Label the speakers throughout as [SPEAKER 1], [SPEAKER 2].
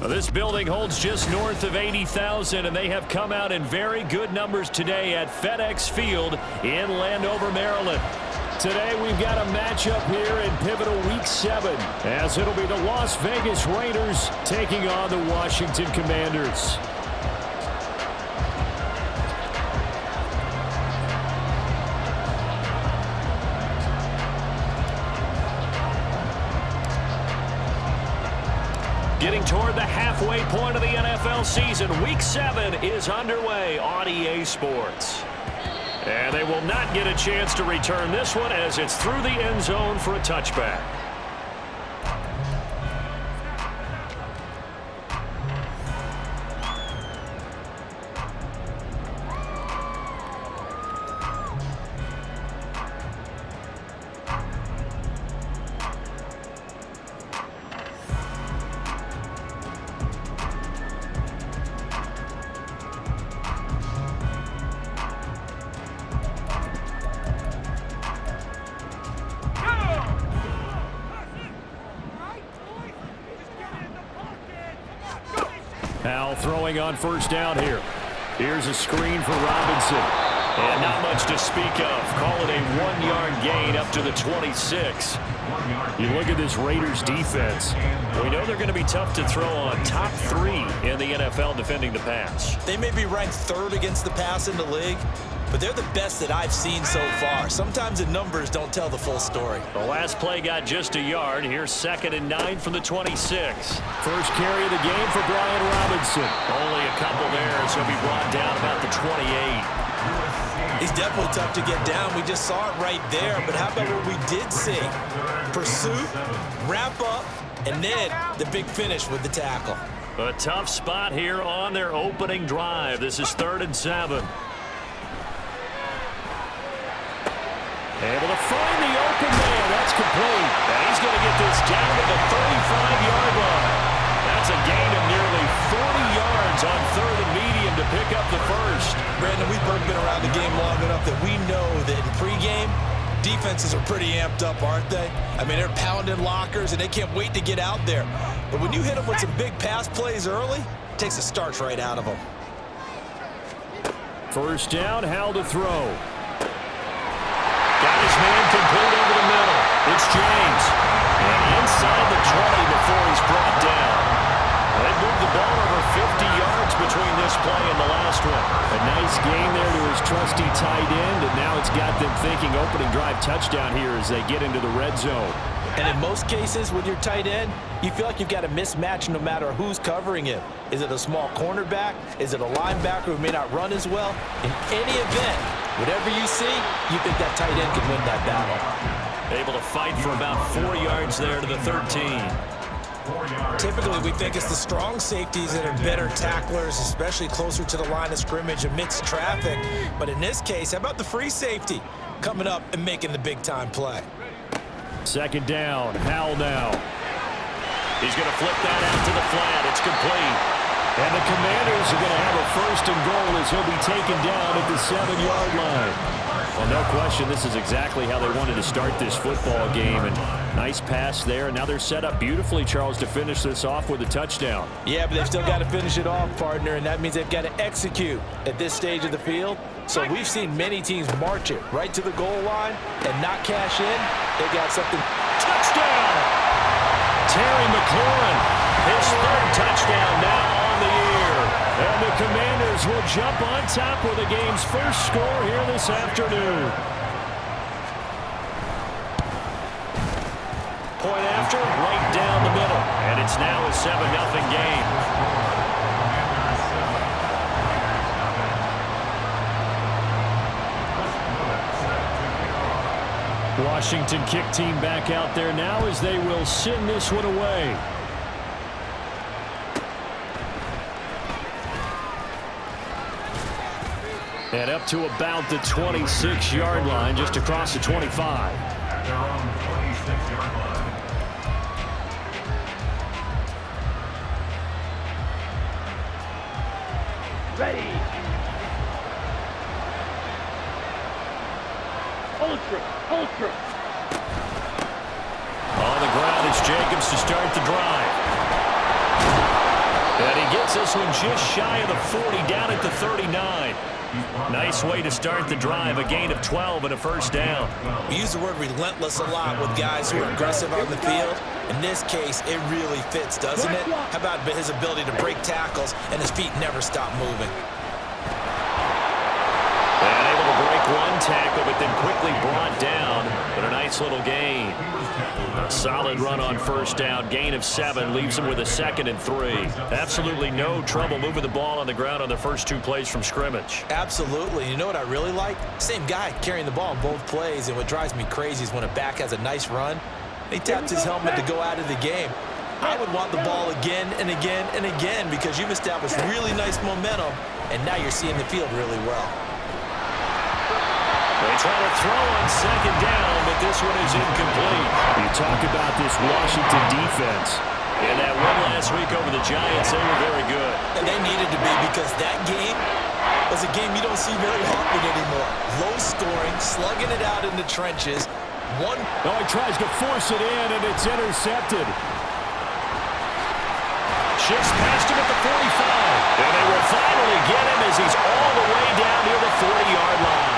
[SPEAKER 1] Well, this building holds just north of 80,000, and they have come out in very good numbers today at FedEx Field in Landover, Maryland. Today we've got a matchup here in pivotal Week 7, as it'll be the Las Vegas Raiders taking on the Washington Commanders. Getting toward the halfway point of the NFL season, Week 7 is underway on EA Sports. And they will not get a chance to return this one as it's through the end zone for a touchback. Now throwing on first down here. Here's a screen for Robinson. And not much to speak of. Call it a 1-yard gain up to the 26. You look at this Raiders defense. We know they're going to be tough to throw on. Top 3 in the NFL defending the pass.
[SPEAKER 2] They may be ranked 3rd against the pass in the league, but they're the best that I've seen so far. Sometimes the numbers don't tell the full story.
[SPEAKER 1] The last play got just a yard. Here's 2nd and 9 from the 26. First carry of the game for Brian Robinson. Only a couple there, so he'll be brought down about the 28.
[SPEAKER 2] He's definitely tough to get down. We just saw it right there, but how about what we did see? Pursuit, wrap up, and then the big finish with the tackle.
[SPEAKER 1] A tough spot here on their opening drive. This is 3rd and 7. Able to find the open man. That's complete. And he's going to get this down to the 35-yard line. That's a gain of nearly 40 yards on 3rd and medium to pick up the first.
[SPEAKER 2] Brandon, we've both been around the game long enough that we know that in pregame, defenses are pretty amped up, aren't they? I mean, they're pounding lockers, and they can't wait to get out there. But when you hit them with some big pass plays early, it takes the starch right out of them.
[SPEAKER 1] First down, Hal to throw. Got his man complete over the middle. It's James. And inside the 20 before he's brought down. They moved the ball over 50 yards between this play and the last one. A nice gain there to his trusty tight end, and now it's got them thinking opening drive touchdown here as they get into the red zone.
[SPEAKER 2] And in most cases with your tight end, you feel like you've got a mismatch no matter who's covering him. Is it a small cornerback? Is it a linebacker who may not run as well? In any event, whatever you see, you think that tight end can win that battle.
[SPEAKER 1] Able to fight for about 4 yards there to the 13.
[SPEAKER 2] Typically, we think it's the strong safeties that are better tacklers, especially closer to the line of scrimmage amidst traffic. But in this case, how about the free safety coming up and making the big-time play?
[SPEAKER 1] 2nd down, Howell now. He's going to flip that out to the flat. It's complete. And the Commanders are going to have a 1st and goal as he'll be taken down at the 7-yard line. Well, no question, this is exactly how they wanted to start this football game. And nice pass there. And now they're set up beautifully, Charles, to finish this off with a touchdown.
[SPEAKER 2] Yeah, but they've still got to finish it off, partner, and that means they've got to execute at this stage of the field. So we've seen many teams march it right to the goal line and not cash in. They got something.
[SPEAKER 1] Touchdown! Terry McLaurin, his 3rd touchdown now on the year. And the Commanders will jump on top with the game's first score here this afternoon. Point after, right down the middle. And it's now a 7-0 game. Washington kick team back out there now as they will send this one away. And up to about the 26-yard line, just across the 25.
[SPEAKER 3] Ready. Ultra.
[SPEAKER 1] On the ground, it's Jacobs to start the drive. And he gets this one just shy of the 40, down at the 39. Nice way to start the drive, a gain of 12 and a first down.
[SPEAKER 2] We use the word relentless a lot with guys who are aggressive on the field. In this case, it really fits, doesn't it? How about his ability to break tackles and his feet never stop moving?
[SPEAKER 1] And able to break one tackle, but then quickly brought down. But a nice little gain. A solid run on first down. Gain of 7 leaves him with a 2nd and 3. Absolutely no trouble moving the ball on the ground on the first 2 plays from scrimmage.
[SPEAKER 2] Absolutely. You know what I really like? Same guy carrying the ball in both plays, and what drives me crazy is when a back has a nice run, he taps his helmet to go out of the game. I would want the ball again and again and again because you've established really nice momentum, and now you're seeing the field really well.
[SPEAKER 1] They try to throw on 2nd down, but this one is incomplete. You talk about this Washington defense. And that win last week over the Giants, they were very good.
[SPEAKER 2] And they needed to be because that game was a game you don't see very often anymore. Low scoring, slugging it out in the trenches. Oh,
[SPEAKER 1] he tries to force it in, and it's intercepted. Shifts past him at the 45. And they will finally get him as he's all the way down near the 40-yard line.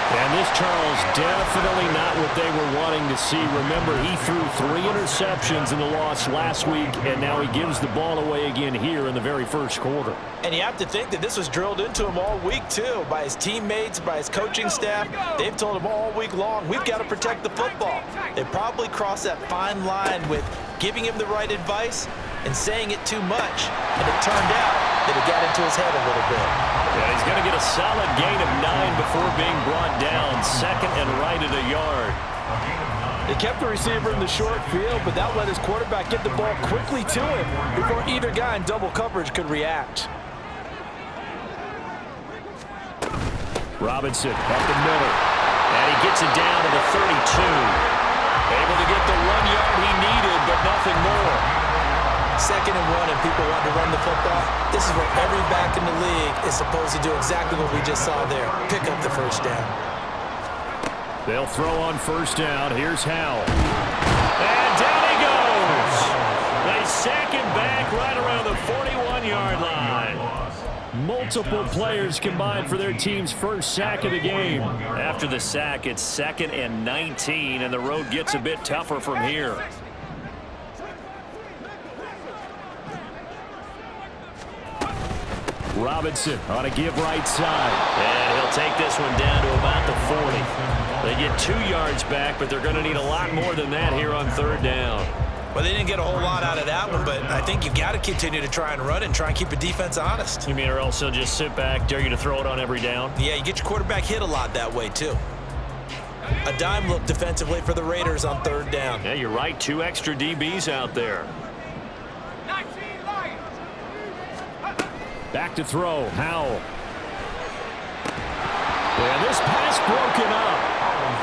[SPEAKER 1] And this, Charles, definitely not what they were wanting to see. Remember, he threw 3 interceptions in the loss last week, and now he gives the ball away again here in the very first quarter.
[SPEAKER 2] And you have to think that this was drilled into him all week, too, by his teammates, by his coaching staff. They've told him all week long, we've got to protect the football. They probably crossed that fine line with giving him the right advice and saying it too much. And it turned out that it got into his head a little bit.
[SPEAKER 1] Yeah, he's going to get a solid gain of 9 before being brought down. 2nd and right at a yard.
[SPEAKER 4] They kept the receiver in the short field, but that let his quarterback get the ball quickly to him before either guy in double coverage could react.
[SPEAKER 1] Robinson up the middle. And he gets it down to the 32. Able to get the 1 yard he needed, but nothing more.
[SPEAKER 2] 2nd and 1, and people want to run the football. This is where every back in the league is supposed to do exactly what we just saw there. Pick up the first down.
[SPEAKER 1] They'll throw on first down. Here's Howell. And down he goes. They sack him back right around the 41-yard line. Multiple players combined for their team's first sack of the game. After the sack, it's 2nd and 19, and the road gets a bit tougher from here. Robinson on a give right side. And he'll take this one down to about the 40. They get 2 yards back, but they're going to need a lot more than that here on 3rd down.
[SPEAKER 2] Well, they didn't get a whole lot out of that one, but I think you've got to continue to try and run and try and keep the defense honest.
[SPEAKER 1] You mean or else they'll just sit back, dare you to throw it on every down?
[SPEAKER 2] Yeah, you get your quarterback hit a lot that way, too. A dime look defensively for the Raiders on 3rd down.
[SPEAKER 1] Yeah, you're right. 2 extra DBs out there. Back to throw. Howell. And this pass broken up.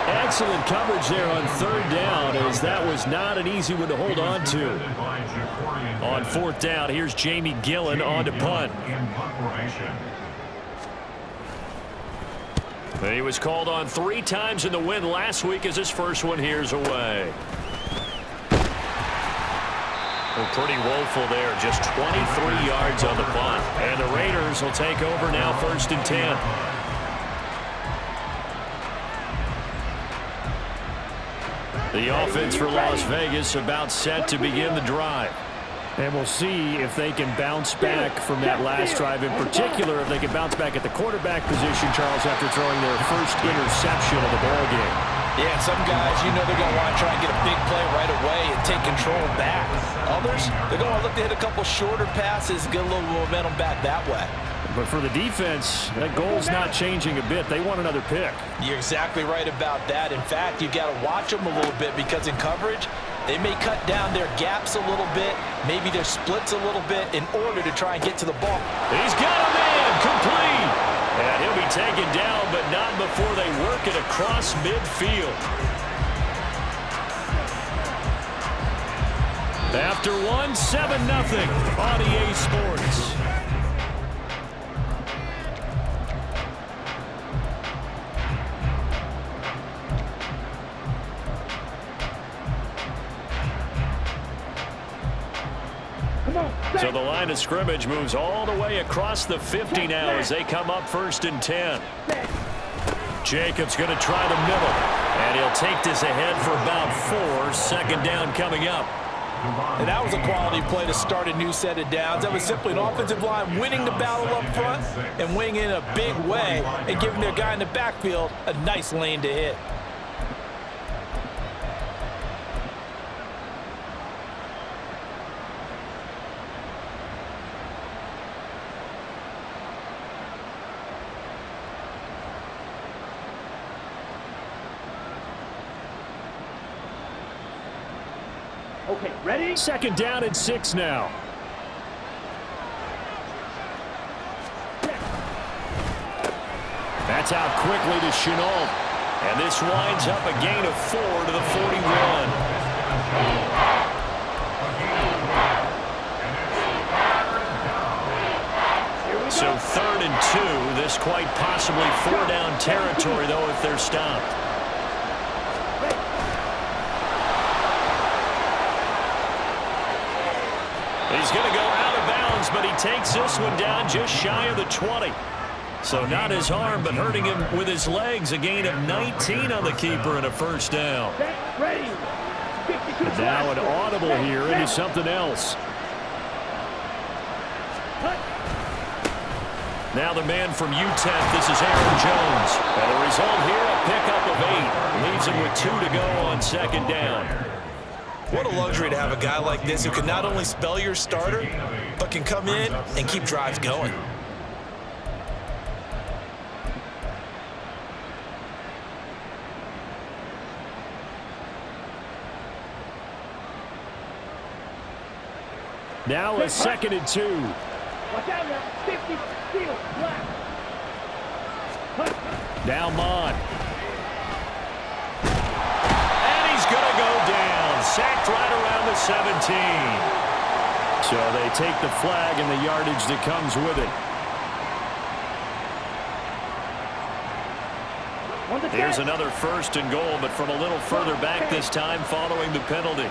[SPEAKER 1] Excellent coverage there on 3rd down, as that was not an easy one to hold on to. On 4th down, here's Jamie Gillen on to punt. He was called on 3 times in the win last week as his first one here's away. Well, pretty woeful there. Just 23 yards on the punt. And the Raiders will take over now 1st and 10. The offense for Las Vegas about set to begin the drive. And we'll see if they can bounce back from that last drive. In particular, if they can bounce back at the quarterback position, Charles, after throwing their first interception of the ball game.
[SPEAKER 4] Yeah, and some guys, you know they're going to want to try and get a big play right away and take control back. Others, they're going to look to hit a couple shorter passes, get a little momentum back that way.
[SPEAKER 1] But for the defense, that goal's not changing a bit. They want another pick.
[SPEAKER 4] You're exactly right about that. In fact, you've got to watch them a little bit because in coverage, they may cut down their gaps a little bit, maybe their splits a little bit in order to try and get to the ball.
[SPEAKER 1] He's got a man complete. And he'll be taken down, but not before they work it across midfield. After one, 7-0 on EA Sports. So the line of scrimmage moves all the way across the 50 now as they come up 1st and 10. Jacobs going to try the middle, and he'll take this ahead for about 4. 2nd down coming up.
[SPEAKER 4] And that was a quality play to start a new set of downs. That was simply an offensive line winning the battle up front and winning in a big way and giving their guy in the backfield a nice lane to hit.
[SPEAKER 3] Okay, ready?
[SPEAKER 1] 2nd down and 6 now. That's out quickly to Chenault. And this winds up a gain of 4 to the 41. So 3rd and 2. This quite possibly 4-down territory, though, if they're stopped. He's going to go out of bounds, but he takes this one down just shy of the 20. So not his arm, but hurting him with his legs. A gain of 19 on the keeper and a 1st down.
[SPEAKER 3] Ready.
[SPEAKER 1] Now an audible here into something else. Now the man from UTEP, this is Aaron Jones. And the result here, a pickup of 8. Leaves him with 2 to go on 2nd down.
[SPEAKER 2] What a luxury to have a guy like this who can not only spell your starter, but can come in and keep drives going.
[SPEAKER 1] Now a 2nd and 2.
[SPEAKER 3] Watch out now. 50 field left.
[SPEAKER 1] Now Mond. And he's going to go down. Sacked right around the 17. So they take the flag and the yardage that comes with it. Here's another 1st and goal, but from a little further back this time following the penalty.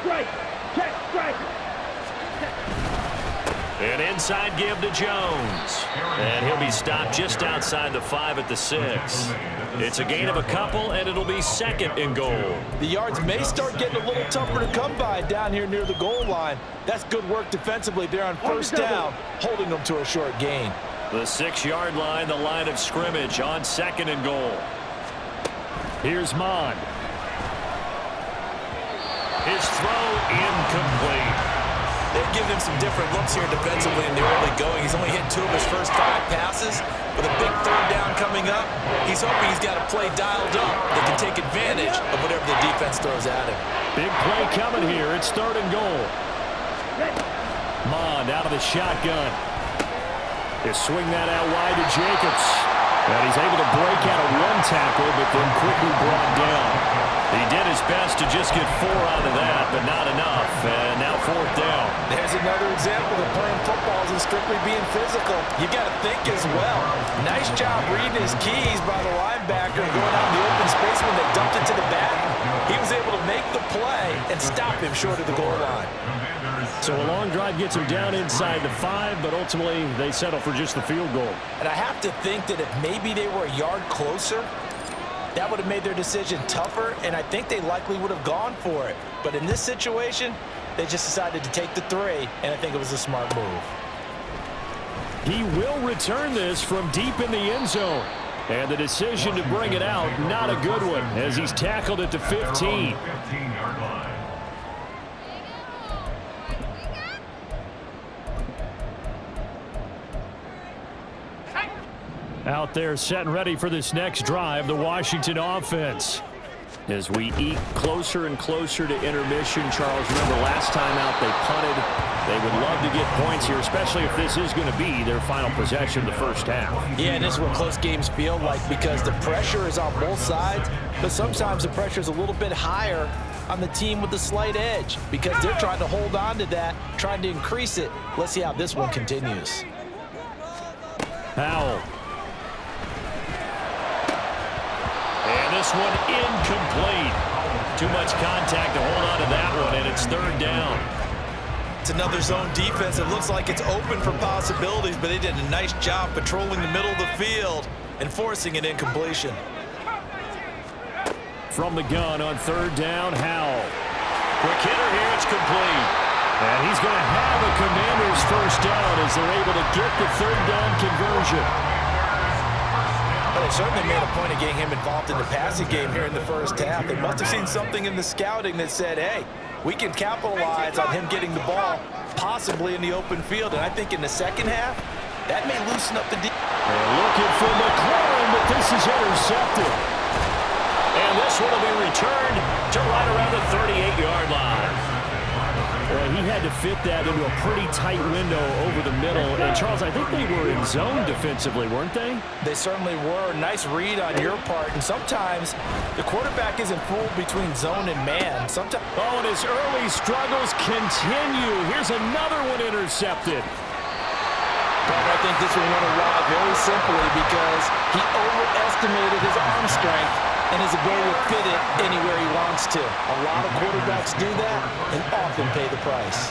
[SPEAKER 3] Strike. Check. Strike.
[SPEAKER 1] An inside give to Jones. And he'll be stopped just outside the 5 at the 6. It's a gain of a couple, and it'll be 2nd and goal.
[SPEAKER 4] The yards may start getting a little tougher to come by down here near the goal line. That's good work defensively there on 1st down, holding them to a short gain.
[SPEAKER 1] The 6-yard line, the line of scrimmage on 2nd and goal. Here's Mond. His throw incomplete.
[SPEAKER 2] They've given him some different looks here defensively in the early going. He's only hit 2 of his first 5 passes. With a big 3rd down coming up, he's hoping he's got a play dialed up that can take advantage of whatever the defense throws at him.
[SPEAKER 1] Big play coming here. It's 3rd and goal. Mond out of the shotgun. They swing that out wide to Jacobs. And he's able to break out of 1 tackle, but then quickly brought down. He did his best to just get 4 out of that, but not enough. And now 4th down.
[SPEAKER 4] There's another example that playing football isn't strictly being physical. You got to think as well. Nice job reading his keys by the linebacker going out in the open space when they dumped it to the back. He was able to make the play and stop him short of the goal line.
[SPEAKER 1] So a long drive gets him down inside the 5, but ultimately they settle for just the field goal.
[SPEAKER 4] And I have to think that if maybe they were a yard closer, that would have made their decision tougher, and I think they likely would have gone for it. But in this situation, they just decided to take the 3, and I think it was a smart move.
[SPEAKER 1] He will return this from deep in the end zone. And the decision to bring it out, not a good one, as he's tackled at the 15. Out there set and ready for this next drive, the Washington offense. As we eat closer and closer to intermission, Charles, remember last time out they punted. They would love to get points here, especially if this is going to be their final possession of the first half.
[SPEAKER 4] Yeah, and this is what close games feel like because the pressure is on both sides, but sometimes the pressure is a little bit higher on the team with the slight edge because they're trying to hold on to that, trying to increase it. Let's see how this one continues.
[SPEAKER 1] Howell. And this one incomplete. Too much contact to hold on to that one, and it's 3rd down.
[SPEAKER 2] It's another zone defense. It looks like it's open for possibilities, but they did a nice job patrolling the middle of the field and forcing an incompletion.
[SPEAKER 1] From the gun on third down, Howell. Quick hitter here, it's complete. And he's going to have a Commanders first down as they're able to get the third down conversion.
[SPEAKER 4] Well, they certainly made a point of getting him involved in the passing game here in the first half. They must have seen something in the scouting that said, hey, we can capitalize on him getting the ball possibly in the open field. And I think in the second half, that may loosen up the defense.
[SPEAKER 1] They're looking for McLaurin, but this is intercepted. And this one will be returned to right around the 38-yard line. Well, he had to fit that into a pretty tight window over the middle. And, Charles, I think they were in zone defensively, weren't they?
[SPEAKER 4] They certainly were. Nice read on your part. And sometimes the quarterback isn't fooled between zone and man. Sometimes.
[SPEAKER 1] Oh, and his early struggles continue. Here's another one intercepted.
[SPEAKER 4] But I think this one went awry very simply because he overestimated his arm strength and his ability to fit it anywhere he wants to. A lot of quarterbacks do that and often pay the price.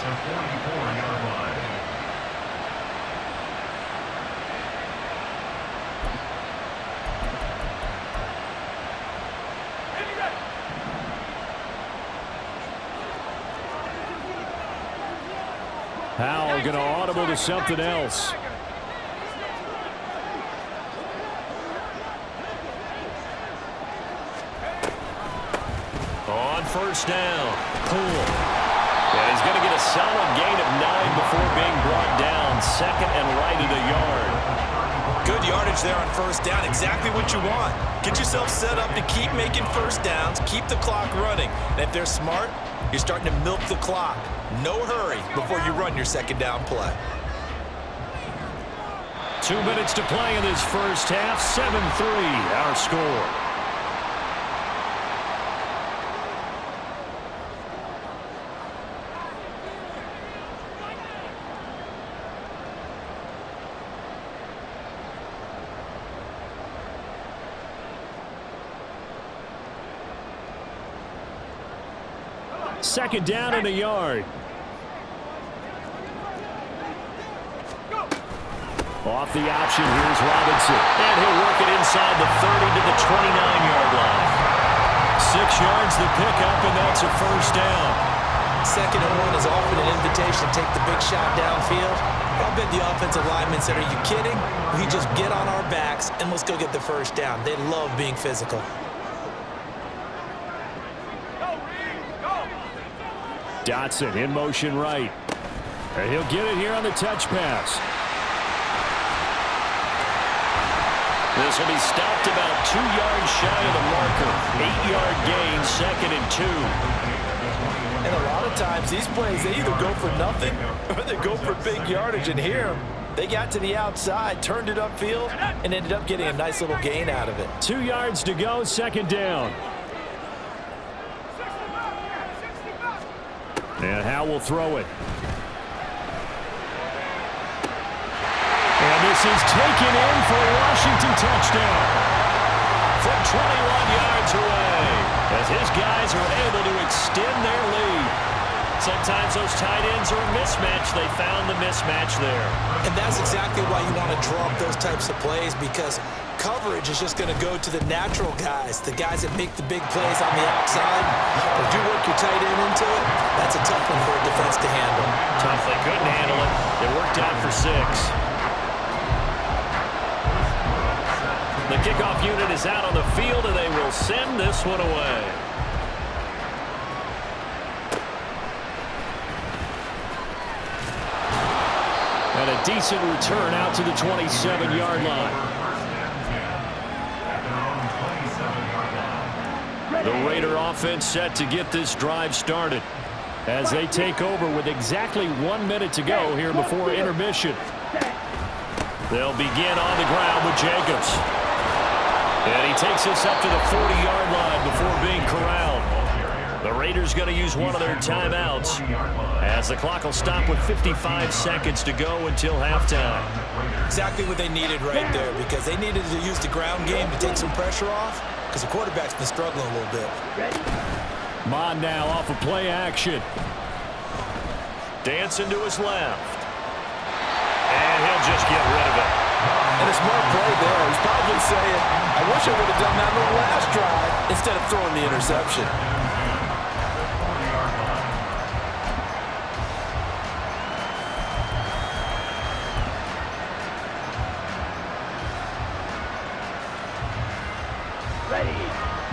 [SPEAKER 1] Howell going to audible to something else. On first down, Poole. And he's going to get a solid gain of 9 before being brought down. Second and right at a yard.
[SPEAKER 2] Good yardage there on first down. Exactly what you want. Get yourself set up to keep making first downs, keep the clock running. And if they're smart, you're starting to milk the clock. No hurry before you run your second down play.
[SPEAKER 1] 2 minutes to play in this first half. 7-3 our score. Second down and a yard. Off the option, here's Robinson. And he'll work it inside the 30 to the 29-yard line. 6 yards the pickup, and that's a first down.
[SPEAKER 2] Second and 1 is often an invitation to take the big shot downfield. I bet the offensive linemen said, are you kidding? We just get on our backs and let's go get the first down. They love being physical.
[SPEAKER 1] Dotson in motion right. And he'll get it here on the touch pass. This will be stopped about 2 yards shy of the marker. 8-yard gain, second and 2.
[SPEAKER 4] And a lot of times these plays, they either go for nothing or they go for big yardage. And here, they got to the outside, turned it upfield, and ended up getting a nice little gain out of it.
[SPEAKER 1] 2 yards to go, second down. And Howell will throw it. And this is taken in for a Washington touchdown. From 21 yards away, as his guys are able to extend their lead. Sometimes those tight ends are a mismatch. They found the mismatch there.
[SPEAKER 2] And that's exactly why you want to draw up those types of plays, because coverage is just going to go to the natural guys, the guys that make the big plays on the outside. But if you work your tight end into it, that's a tough one for a defense to handle.
[SPEAKER 1] Tough, they couldn't handle it. They worked out for 6. The kickoff unit is out on the field, and they will send this one away. And a decent return out to the 27-yard line. The Raider offense set to get this drive started as they take over with exactly 1 minute to go here before intermission. They'll begin on the ground with Jacobs. And he takes us up to the 40-yard line before being corralled. The Raiders going to use one of their timeouts as the clock will stop with 55 seconds to go until halftime.
[SPEAKER 2] Exactly what they needed right there, because they needed to use the ground game to take some pressure off, because the quarterback's been struggling a little bit.
[SPEAKER 1] Mond now off of play action. Dancing to his left. And he'll just get rid of it.
[SPEAKER 4] And a smart play there. He's probably saying, I wish I would have done that on the last drive instead of throwing the interception.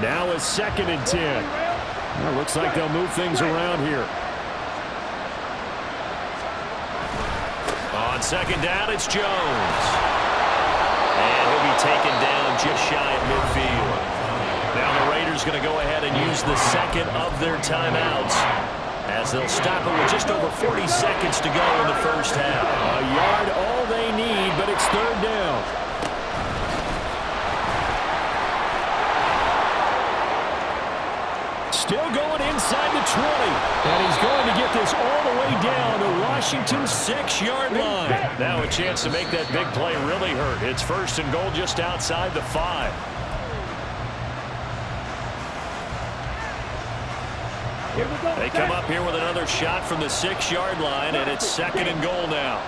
[SPEAKER 1] Now it's 2nd and 10. Well, looks like they'll move things around here. On 2nd down, it's Jones. And he'll be taken down just shy of midfield. Now the Raiders going to go ahead and use the 2nd of their timeouts as they'll stop it with just over 40 seconds to go in the first half. A yard all they need, but it's 3rd down. Still going inside the 20. And he's going to get this all the way down to Washington's 6-yard line. Now a chance to make that big play really hurt. It's 1st and goal just outside the 5. They come up here with another shot from the 6-yard line, and it's 2nd and goal now.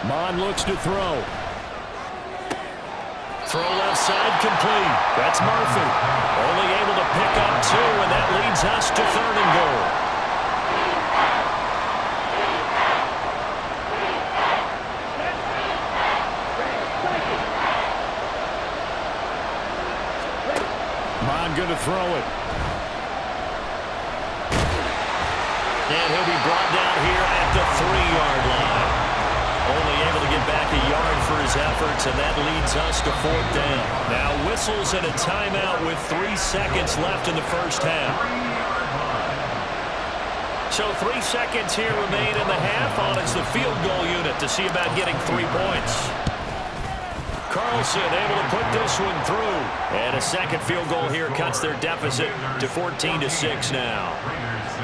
[SPEAKER 1] Mon looks to throw. Throw left side complete. That's Murphy. Only able to pick up 2, and that leads us to 3rd and goal. Mon going to throw it. And he'll be brought down here at the 3-yard line. Only able to get back a yard for his efforts, and that leads us to 4th down. Now whistles and a timeout with 3 seconds left in the first half. So 3 seconds here remain in the half on it's the field goal unit to see about getting 3 points. Carlson able to put this one through. And a 2nd field goal here cuts their deficit to 14-6 now.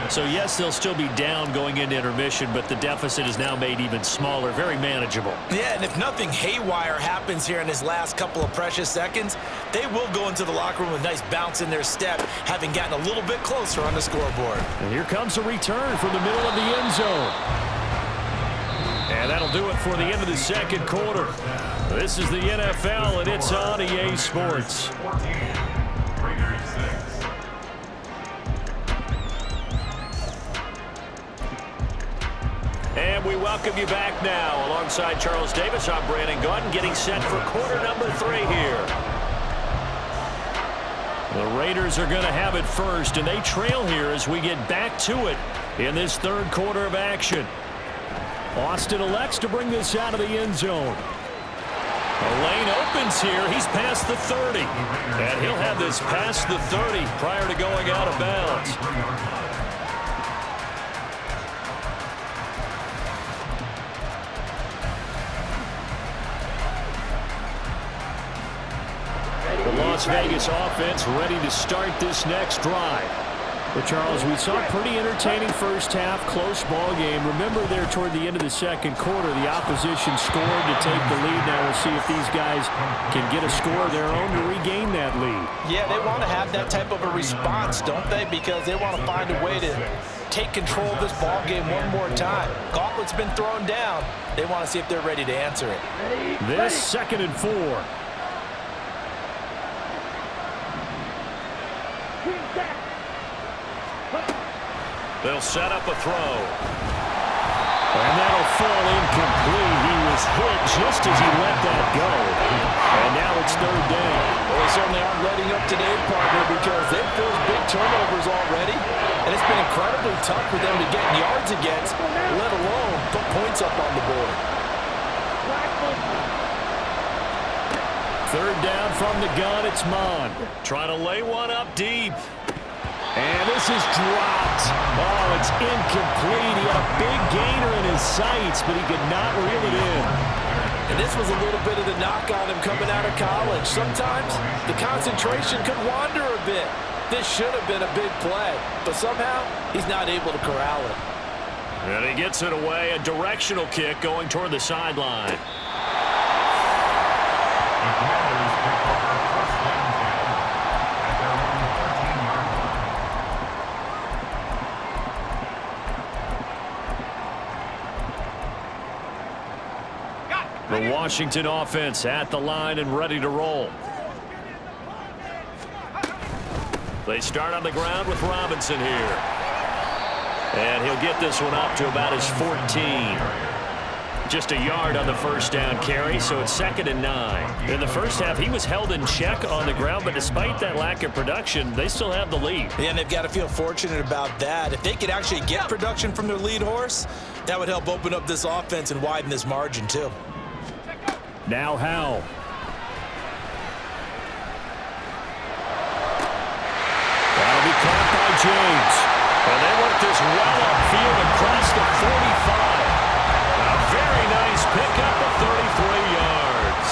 [SPEAKER 1] So, yes, they'll still be down going into intermission, but the deficit is now made even smaller, very manageable.
[SPEAKER 4] Yeah, and if nothing haywire happens here in his last couple of precious seconds, they will go into the locker room with a nice bounce in their step, having gotten a little bit closer on the scoreboard.
[SPEAKER 1] And here comes a return from the middle of the end zone. And that'll do it for the end of the 2nd quarter. This is the NFL, and it's on EA Sports. And we welcome you back now. Alongside Charles Davis, I'm Brandon Gunn, getting set for quarter number 3 here. The Raiders are going to have it first, and they trail here as we get back to it in this 3rd quarter of action. Austin elects to bring this out of the end zone. The lane opens here. He's past the 30. And he'll have this past the 30 prior to going out of bounds. The Las Vegas offense ready to start this next drive. Well, Charles, we saw a pretty entertaining first half, close ball game. Remember there toward the end of the 2nd quarter, the opposition scored to take the lead. Now we'll see if these guys can get a score of their own to regain that lead.
[SPEAKER 4] Yeah, they want to have that type of a response, don't they? Because they want to find a way to take control of this ball game one more time. Gauntlet's been thrown down. They want to see if they're ready to answer it.
[SPEAKER 1] This 2nd and 4. They'll set up a throw. And that'll fall incomplete. He was hit just as he let that go. And now it's 3rd down.
[SPEAKER 4] Well, they certainly aren't letting up today, partner, because they've forced big turnovers already. And it's been incredibly tough for them to get yards against, let alone put points up on the board.
[SPEAKER 1] 3rd down from the gun. It's Mon. Trying to lay one up deep. And this is dropped. Oh, it's incomplete. He had a big gainer in his sights, but he could not reel it in.
[SPEAKER 4] And this was a little bit of the knock on him coming out of college. Sometimes the concentration could wander a bit. This should have been a big play, but somehow he's not able to corral it.
[SPEAKER 1] And he gets it away. A directional kick going toward the sideline. The Washington offense at the line and ready to roll. They start on the ground with Robinson here. And he'll get this one up to about his 14. Just a yard on the first down carry, so it's 2nd and 9. In the first half, he was held in check on the ground, but despite that lack of production, they still have the lead.
[SPEAKER 2] Yeah, and they've got to feel fortunate about that. If they could actually get production from their lead horse, that would help open up this offense and widen this margin, too.
[SPEAKER 1] Now Howell. That'll be caught by James. And they work this well upfield across the 45. A very nice pickup of 33 yards.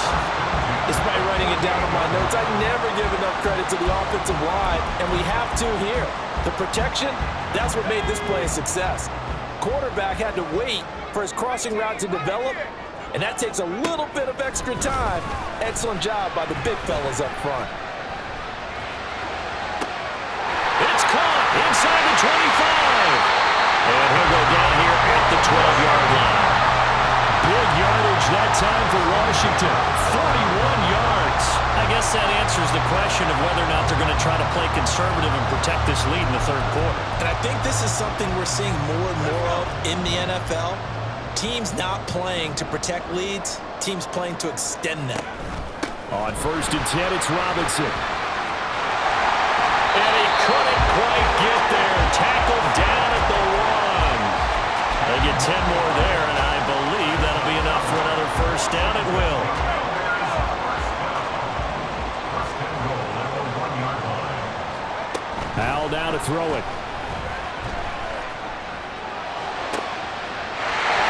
[SPEAKER 4] Despite writing it down on my notes, I never give enough credit to the offensive line, and we have to here. The protection, that's what made this play a success. Quarterback had to wait for his crossing route to develop, and that takes a little bit of extra time. Excellent job by the big fellas up front.
[SPEAKER 1] It's caught inside the 25. And he'll go down here at the 12-yard line. Big yardage that time for Washington. 41 yards. I guess that answers the question of whether or not they're going to try to play conservative and protect this lead in the third quarter.
[SPEAKER 2] And I think this is something we're seeing more and more of in the NFL. Teams not playing to protect leads, teams playing to extend them.
[SPEAKER 1] On 1st and 10, it's Robinson. And he couldn't quite get there. Tackled down at the 1. They get 10 more there, and I believe that'll be enough for another first down. It will. Howell down to throw it.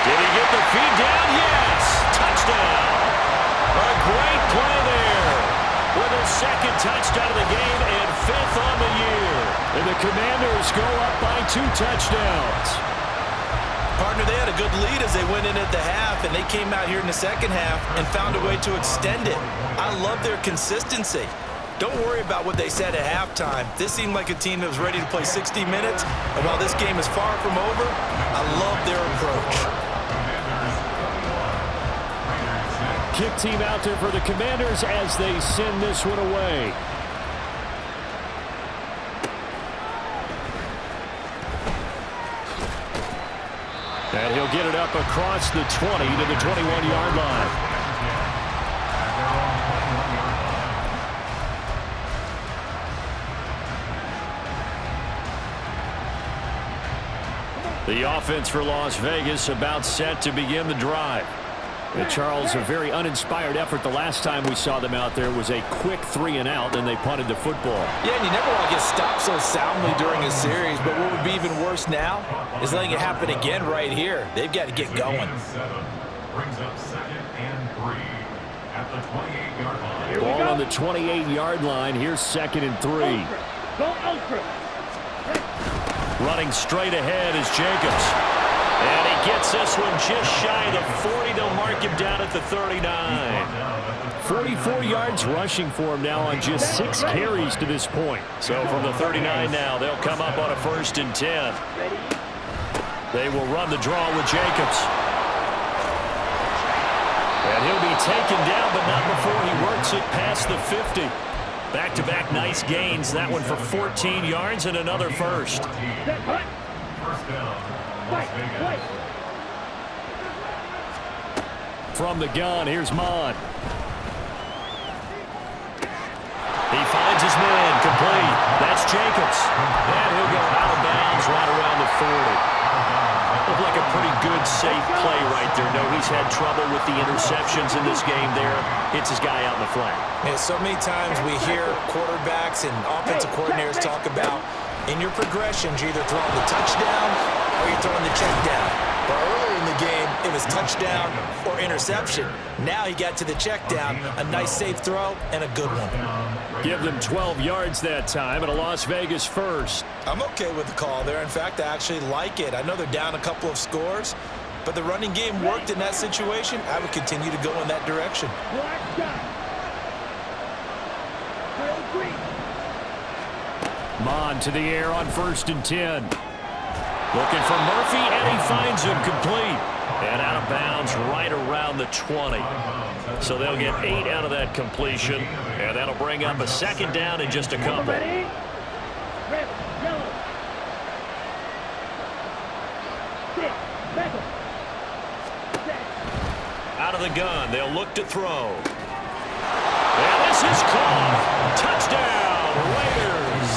[SPEAKER 1] Did he get the feed down? Yes. Touchdown. A great play there. With his 2nd touchdown of the game and 5th on the year. And the Commanders go up by 2 touchdowns.
[SPEAKER 2] Partner, they had a good lead as they went in at the half, and they came out here in the second half and found a way to extend it. I love their consistency. Don't worry about what they said at halftime. This seemed like a team that was ready to play 60 minutes, and while this game is far from over, I love their approach.
[SPEAKER 1] Kick team out there for the Commanders as they send this one away. And he'll get it up across the 20 to the 21-yard line. The offense for Las Vegas about set to begin the drive. Charles, a very uninspired effort the last time we saw them out there was a quick 3-and-out, and they punted the football.
[SPEAKER 4] Yeah, and you never want to get stopped so soundly during a series, but what would be even worse now is letting it happen again right here. They've got to get going.
[SPEAKER 5] Brings up 2nd and 3 at the 28-yard line.
[SPEAKER 1] Ball on the 28-yard line. Here's 2nd and 3.
[SPEAKER 3] Go ultra.
[SPEAKER 1] Running straight ahead is Jacobs. And he gets this one just shy of the 40. They'll mark him down at the 39. 44 yards rushing for him now on just 6 carries to this point. So from the 39 now, they'll come up on a 1st and 10. They will run the draw with Jacobs. And he'll be taken down, but not before he works it past the 50. Back-to-back nice gains. That one for 14 yards and another first.
[SPEAKER 5] First down.
[SPEAKER 1] From the gun, here's Mon. He finds his man, complete. That's Jacobs. And he'll go out of bounds right around the 40. Looked like a pretty good, safe play right there. No, he's had trouble with the interceptions in this game there. Hits his guy out in the flat.
[SPEAKER 2] Yeah, so many times we hear quarterbacks and offensive coordinators talk about in your progressions, you're either throwing the touchdown or you're throwing the check down. But earlier in the game, it was touchdown or interception. Now he got to the check down, a nice safe throw, and a good one.
[SPEAKER 1] Give them 12 yards that time, and a Las Vegas first.
[SPEAKER 2] I'm okay with the call there. In fact, I actually like it. I know they're down a couple of scores, but the running game worked in that situation. I would continue to go in that direction.
[SPEAKER 3] Black shot. Trail green.
[SPEAKER 1] Mon to the air on 1st and 10. Looking for Murphy, and he finds him complete. And out of bounds right around the 20. So they'll get 8 out of that completion. And that'll bring up a second down in just a couple.
[SPEAKER 3] Ready? Red, yellow. 6, back up.
[SPEAKER 1] Out of the gun, they'll look to throw. And this is caught. Touchdown, Raiders.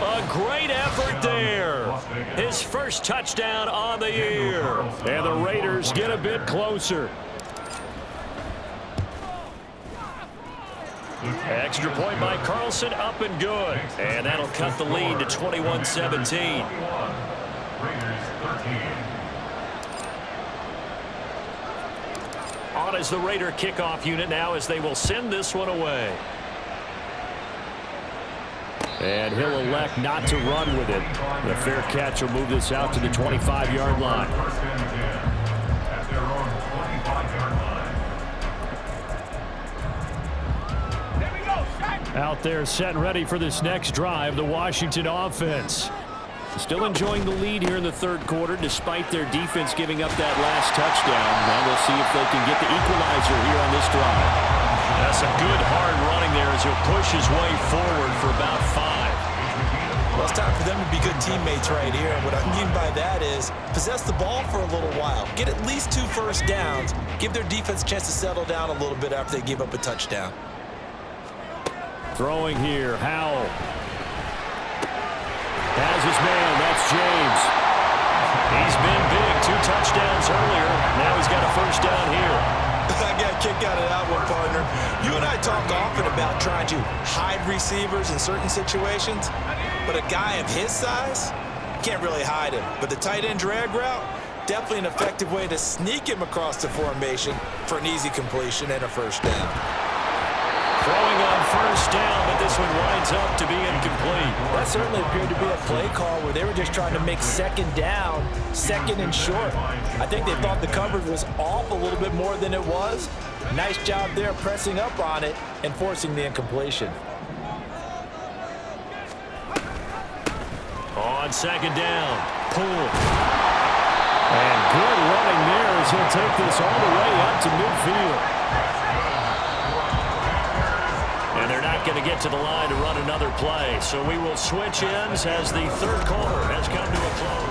[SPEAKER 1] A great effort there. His first touchdown on the year. And the Raiders get a bit closer. Extra point by Carlson, up and good. And that'll cut the lead to 21-17.
[SPEAKER 5] Raiders 13.
[SPEAKER 1] On is the Raider kickoff unit now as they will send this one away. And he'll elect not to run with it. The fair catch will move this out to the 25-yard line.
[SPEAKER 5] First and 10 at their own 25-yard line.
[SPEAKER 1] Out there set and ready for this next drive, the Washington offense. Still enjoying the lead here in the third quarter despite their defense giving up that last touchdown. Now we'll see if they can get the equalizer here on this drive. That's a good hard running there as he'll push his way forward for about 5.
[SPEAKER 2] Well, it's time for them to be good teammates right here. And what I mean by that is possess the ball for a little while. Get at least 2 first downs. Give their defense a chance to settle down a little bit after they give up a touchdown.
[SPEAKER 1] Throwing here, Howell. Has his man, that's James. He's been big, 2 touchdowns earlier. Now he's got a first down here.
[SPEAKER 2] I got a kick out of that one, partner. You and I talk often about trying to hide receivers in certain situations, but a guy of his size, can't really hide him. But the tight end drag route, definitely an effective way to sneak him across the formation for an easy completion and a first down.
[SPEAKER 1] Throwing on first down, but this one winds up to be incomplete.
[SPEAKER 4] That certainly appeared to be a play call where they were just trying to make second down, second and short. I think they thought the coverage was off a little bit more than it was. Nice job there pressing up on it and forcing the incompletion.
[SPEAKER 1] On second down, pull. And good running there as he'll take this all the way up to midfield. And they're not going to get to the line to run another play. So we will switch ends as the third quarter has come to a close.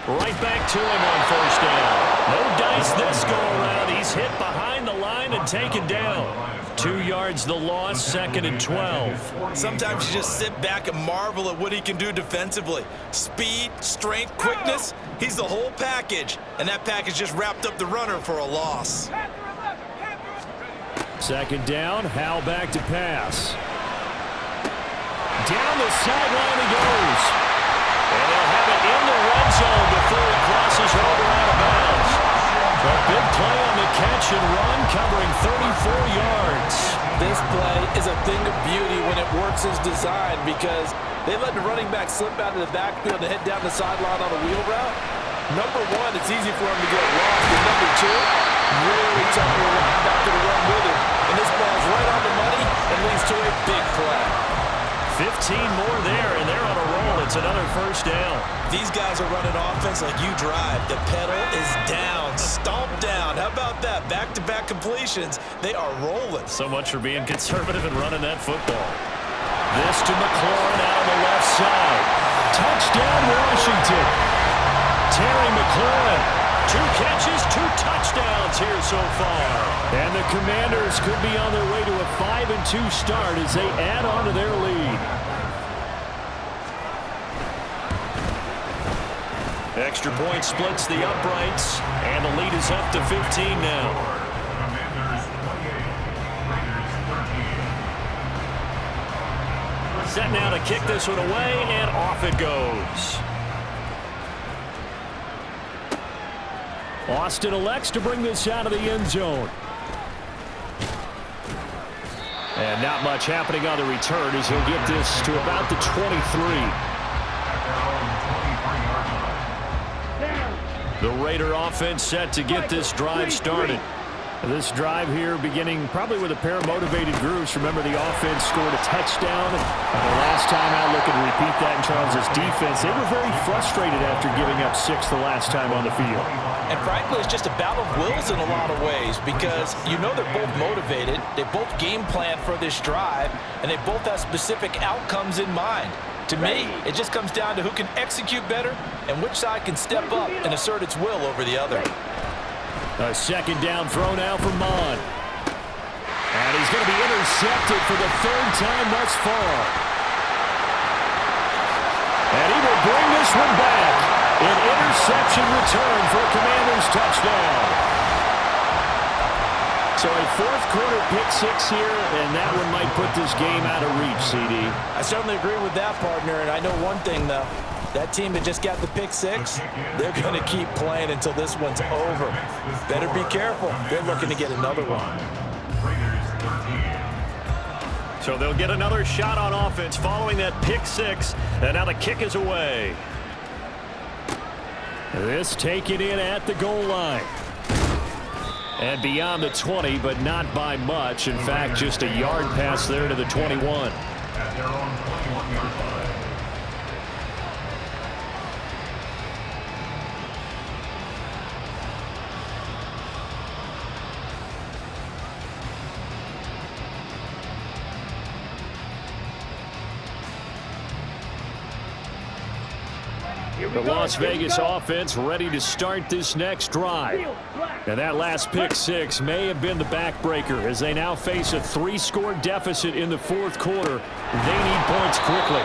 [SPEAKER 1] Right back to him on first down. No dice this go around. He's hit behind the line and taken down. 2 yards the loss, second and 12.
[SPEAKER 2] Sometimes you just sit back and marvel at what he can do defensively. Speed, strength, quickness, he's the whole package. And that package just wrapped up the runner for a loss.
[SPEAKER 1] Second down, Howell back to pass. Down the sideline he goes. And they'll have it in the red zone before he crosses over out of bounds. A big play on the catch and run, covering 34 yards.
[SPEAKER 4] This play is a thing of beauty when it works as designed because they let the running back slip out of the backfield and head down the sideline on a wheel route. Number one, it's easy for him to get lost. And number two, really tough for the linebacker to run with him. And this ball's right on the money and leads to a big play.
[SPEAKER 1] 15 more there, and they're on a roll. It's another first down.
[SPEAKER 2] These guys are running offense like you drive. The pedal is down, stomp down. How about that? Back-to-back completions. They are rolling.
[SPEAKER 1] So much for being conservative and running that football. This to McLaurin out on the left side. Touchdown, Washington. Terry McLaurin. 2 catches, 2 touchdowns here so far. And the Commanders could be on their way to a 5-2 start as they add on to their lead. Extra point splits the uprights, and the lead is up to 15 now.
[SPEAKER 5] Commanders 28, Raiders 13.
[SPEAKER 1] Set now to kick this one away, and off it goes. Austin elects to bring this out of the end zone. And not much happening on the return as he'll get this to about the 23. The Raider offense set to get this drive started. This drive here beginning probably with a pair of motivated groups. Remember, the offense scored a touchdown. The last time out, looking to repeat that in Charles' defense. They were very frustrated after giving up 6 the last time on the field.
[SPEAKER 4] And frankly, it's just a battle of wills in a lot of ways because you know they're both motivated. They both game plan for this drive, and they both have specific outcomes in mind. To me, it just comes down to who can execute better and which side can step up and assert its will over the other.
[SPEAKER 1] A second down throw now for Mon. And he's going to be intercepted for the 3rd time thus far. And he will bring this one back. An interception return for a Commanders touchdown. So a 4th quarter pick-6 here, and that one might put this game out of reach, CD.
[SPEAKER 4] I certainly agree with that, partner, and I know one thing, though. That team that just got the pick-6, they're going to keep playing until this one's over. Better be careful. They're looking to get another one.
[SPEAKER 1] So they'll get another shot on offense following that pick-6, and now the kick is away. This taken in at the goal line. And beyond the 20, but not by much. In fact, just a yard pass there to the 21.
[SPEAKER 5] At their own 21-yard line.
[SPEAKER 1] The Las Vegas offense ready to start this next drive. And that last pick-6 may have been the backbreaker as they now face a 3-score deficit in the 4th quarter. They need points quickly.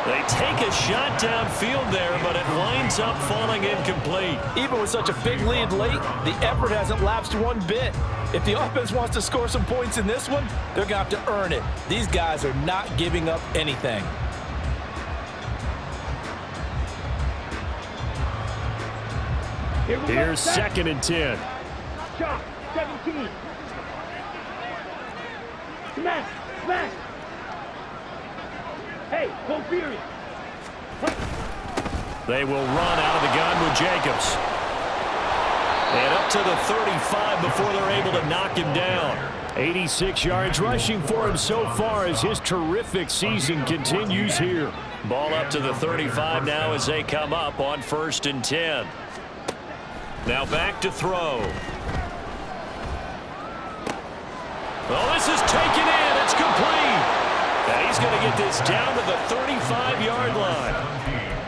[SPEAKER 1] They take a shot downfield there, but it winds up falling incomplete.
[SPEAKER 4] Even with such a big lead late, the effort hasn't lapsed one bit. If the offense wants to score some points in this one, they're going to have to earn it. These guys are not giving up anything.
[SPEAKER 1] Here's 2nd and 10.
[SPEAKER 3] Shot, 17. Smash, smash. Hey, go Fury.
[SPEAKER 1] They will run out of the gun with Jacobs. And up to the 35 before they're able to knock him down. 86 yards rushing for him so far as his terrific season continues here. Ball up to the 35 now as they come up on 1st and 10. Now back to throw. Oh, this is taken in. It's complete. And he's going to get this down to the 35-yard line.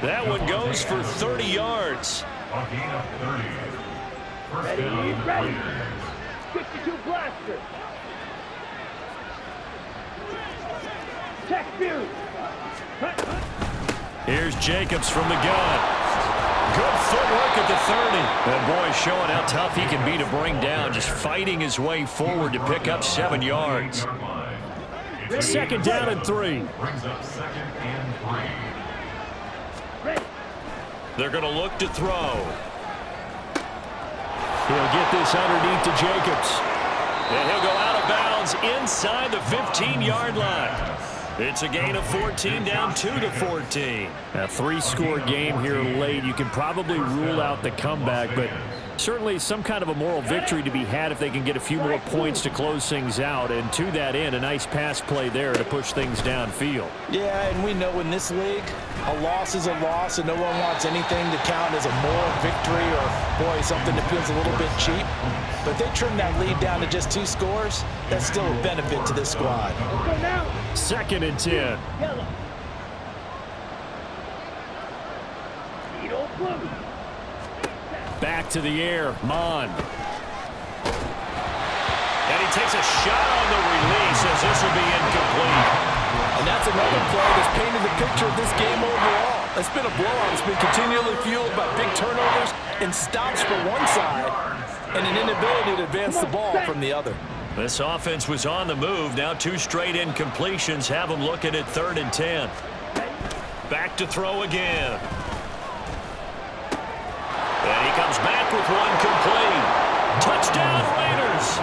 [SPEAKER 1] That one goes for 30 yards.
[SPEAKER 5] A gain of 30. First
[SPEAKER 3] Ready,
[SPEAKER 5] down,
[SPEAKER 3] ready.
[SPEAKER 5] Raiders.
[SPEAKER 3] 52 blaster. Check Fury.
[SPEAKER 1] Here's Jacobs from the gun. Good footwork at the 30. That boy showing how tough he can be to bring down, just fighting his way forward to pick up 7 yards. 2nd down and 3.
[SPEAKER 5] Brings up 2nd and 3.
[SPEAKER 1] They're going to look to throw. He'll get this underneath to Jacobs. And he'll go out of bounds inside the 15-yard line. It's a gain of 14, down 2 to 14. A 3-score game here late. You can probably rule out the comeback, but certainly some kind of a moral victory to be had if they can get a few more points to close things out. And to that end, a nice pass play there to push things downfield.
[SPEAKER 4] Yeah, and we know in this league, a loss is a loss, and no one wants anything to count as a moral victory or, boy, something that feels a little bit cheap. But if they trim that lead down to just 2 scores, that's still a benefit to this squad.
[SPEAKER 1] 2nd and 10.
[SPEAKER 3] Yellow. Needle blue.
[SPEAKER 1] Back to the air, Mon. And he takes a shot on the release as this will be incomplete.
[SPEAKER 4] And that's another play that's painted the picture of this game overall. It's been a blowout. It's been continually fueled by big turnovers and stops for one side and an inability to advance the ball from the other.
[SPEAKER 1] This offense was on the move. Now 2 straight incompletions have them looking at 3rd and 10. Back to throw again. And he comes back with one complete. Touchdown Raiders.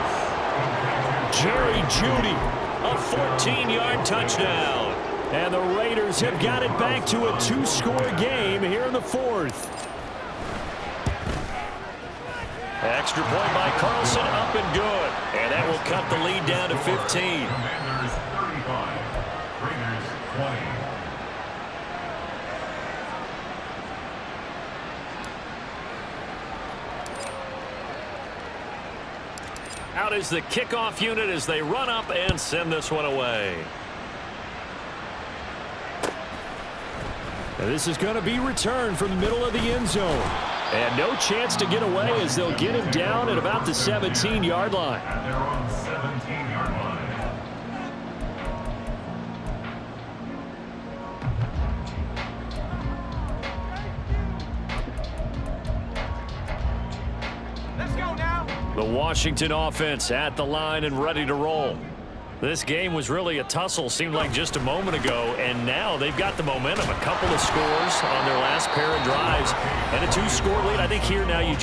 [SPEAKER 1] Jerry Jeudy A 14-yard touchdown. And the Raiders have got it back to a 2-score game here in the fourth. Extra point by Carlson, up and good. And that will cut the lead down to 15.
[SPEAKER 5] Commanders 35, Raiders 20.
[SPEAKER 1] Out is the kickoff unit as they run up and send this one away. And this is going to be returned from the middle of the end zone. And no chance to get away as they'll get him down at about the 17-yard line.
[SPEAKER 5] At their own 17-yard line.
[SPEAKER 3] Let's go now.
[SPEAKER 1] The Washington offense at the line and ready to roll. This game was really a tussle, seemed like just a moment ago, and now they've got the momentum. A couple of scores on their last pair of drives and a 2-score lead. I think here now you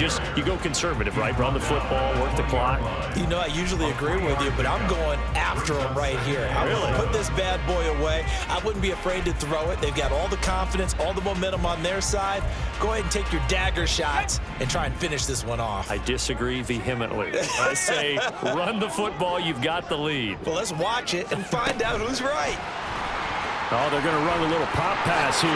[SPEAKER 1] go conservative, right? Run the football, work the clock.
[SPEAKER 2] You know, I usually agree with you, but I'm going after them right here. I
[SPEAKER 1] Really?
[SPEAKER 2] will put this bad boy away. I wouldn't be afraid to throw it. They've got all the confidence, all the momentum on their side. Go ahead and take your dagger shots and try and finish this one off.
[SPEAKER 1] I disagree vehemently. I say run the football, you've got the lead.
[SPEAKER 2] Well, let's watch it and find out who's right.
[SPEAKER 1] Oh, they're going to run a little pop pass here.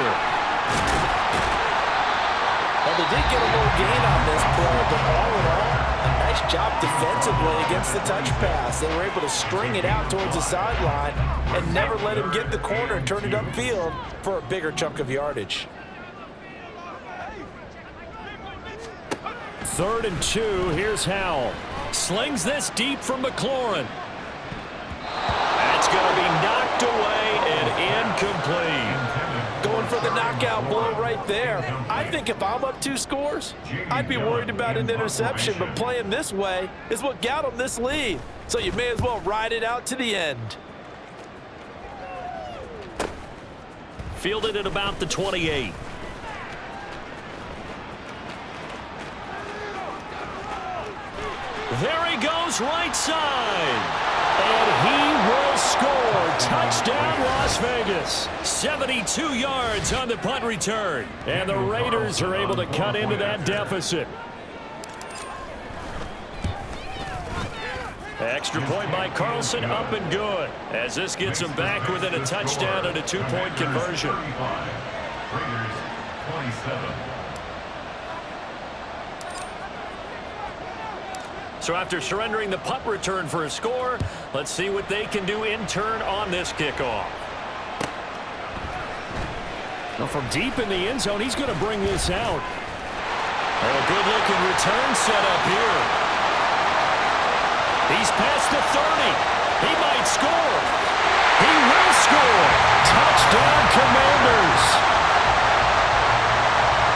[SPEAKER 4] Well, they did get a little gain on this play, but all in all, a nice job defensively against the touch pass. They were able to string it out towards the sideline and never let him get the corner and turn it upfield for a bigger chunk of yardage.
[SPEAKER 1] 3rd and 2. Here's Howell. Slings this deep from McLaurin. That's going to be knocked away and incomplete.
[SPEAKER 4] Going for the knockout blow right there. I think if I'm up 2 scores, I'd be worried about an interception, but playing this way is what got them this lead. So you may as well ride it out to the end.
[SPEAKER 1] Fielded at about the 28. There he goes, right side. And he will score. Touchdown, Las Vegas. 72 yards on the punt return. And the Raiders are able to cut into that deficit. Extra point by Carlson, up and good. As this gets them back within a touchdown and a 2-point conversion.
[SPEAKER 5] 35, Raiders 27.
[SPEAKER 1] So after surrendering the punt return for a score, let's see what they can do in turn on this kickoff. Now from deep in the end zone, he's going to bring this out. A good-looking return set up here. He's past the 30. He might score. He will score. Touchdown, Commanders.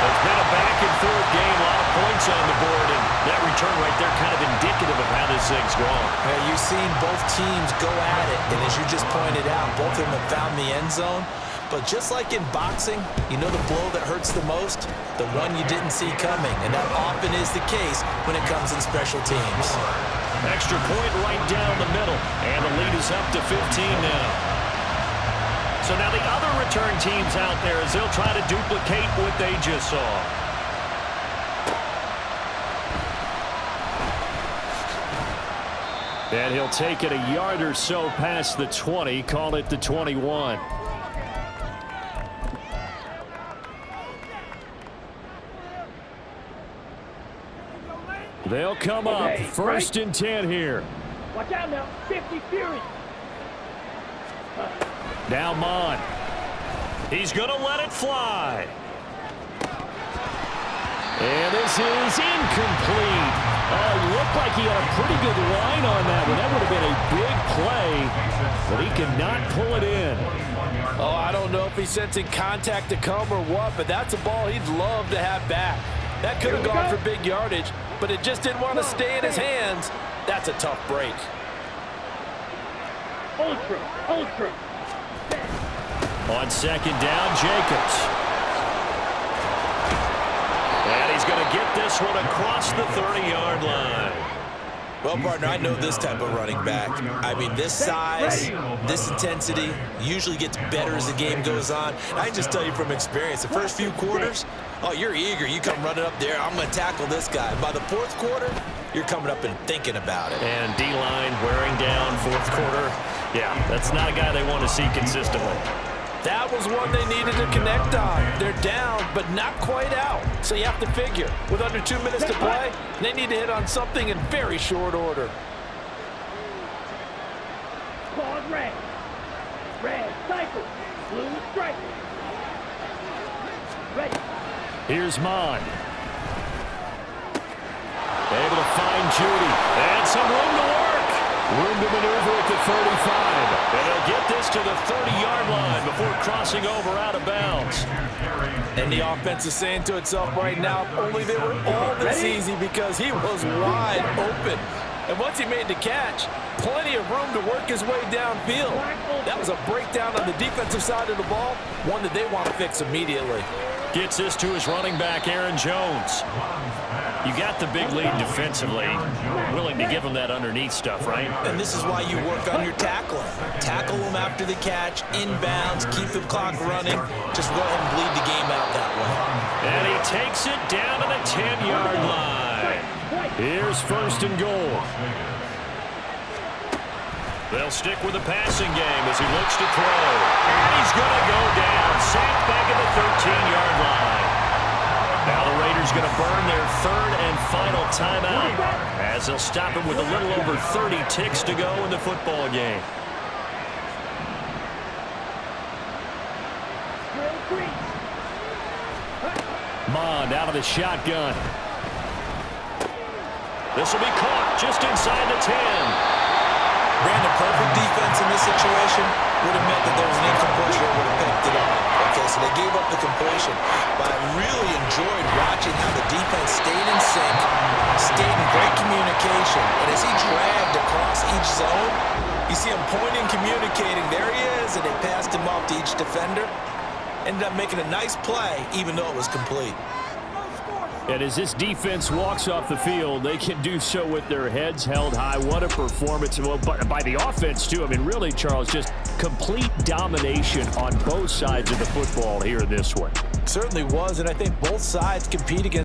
[SPEAKER 1] It's been a back-and-forth game, a lot of points on the board, and that return right there kind of indicative of how this thing's gone.
[SPEAKER 2] Yeah, you've seen both teams go at it, and as you just pointed out, both of them have found the end zone. But just like in boxing, you know the blow that hurts the most? The one you didn't see coming, and that often is the case when it comes in special teams.
[SPEAKER 1] Extra point right down the middle, and the lead is up to 15 now. So now the other return teams out there as they'll try to duplicate what they just saw. And he'll take it a yard or so past the 20, call it the 21. They'll come up,
[SPEAKER 3] Okay,
[SPEAKER 1] 1st and 10 here.
[SPEAKER 3] Watch out now. 50 Fury.
[SPEAKER 1] Now Mon. He's going to let it fly. And this is incomplete. Looked like he had a pretty good line on that one. That would have been a big play, but he cannot pull it in.
[SPEAKER 4] Oh, I don't know if he's sensing contact to come or what, but that's a ball he'd love to have back. That could have gone for big yardage, but it just didn't want to stay in his hands. That's a tough break.
[SPEAKER 3] Ultra.
[SPEAKER 1] On 2nd down, Jacobs. And he's going to get this one across the 30-yard line.
[SPEAKER 2] Well, partner, I know this type of running back. I mean, this size, this intensity usually gets better as the game goes on. I can just tell you from experience, the first few quarters, oh, you're eager. You come running up there, I'm going to tackle this guy. By the fourth quarter, you're coming up and thinking about it.
[SPEAKER 1] And D-line wearing down fourth quarter. Yeah, that's not a guy they want to see consistently.
[SPEAKER 4] That was one they needed to connect on. They're down, but not quite out. So you have to figure, with under 2 minutes to play, they need to hit on something in very short order.
[SPEAKER 3] Pause red. Red, cycle. Blue, strike. Ready.
[SPEAKER 1] Here's Mon. Able to find Judy. And some room to work. Room to maneuver at the 35. And they'll get this to the 30-yard line before crossing over out of bounds.
[SPEAKER 4] And the offense is saying to itself right now, only they were all this easy because he was wide open. And once he made the catch, plenty of room to work his way downfield. That was a breakdown on the defensive side of the ball, one that they want to fix immediately.
[SPEAKER 1] Gets this to his running back, Aaron Jones. You got the big lead defensively. Willing to give him that underneath stuff, right?
[SPEAKER 2] And this is why you work on your tackling. Tackle them after the catch, inbounds, keep the clock running. Just go ahead and bleed the game out that way.
[SPEAKER 1] And he takes it down to the 10-yard line. Here's first and goal. They'll stick with the passing game as he looks to throw. And he's going to go down. Sacked back at the 13-yard line. Now the Raiders going to burn their third and final timeout as they'll stop him with a little over 30 ticks to go in the football game. Mond out of the shotgun. This will be caught just inside the 10.
[SPEAKER 2] Brandon, perfect defense in this situation would have meant that there was an incompletion that would have picked it up. Okay, so they gave up the completion. But I really enjoyed watching how the defense stayed in sync, stayed in great communication. And as he dragged across each zone, you see him pointing, communicating. There he is, and they passed him off to each defender. Ended up making a nice play, even though it was complete.
[SPEAKER 1] And as this defense walks off the field, they can do so with their heads held high. What a performance. Well, by the offense, too. I mean, really, Charles, just complete domination on both sides of the football here in this one.
[SPEAKER 4] Certainly was, and I think both sides compete against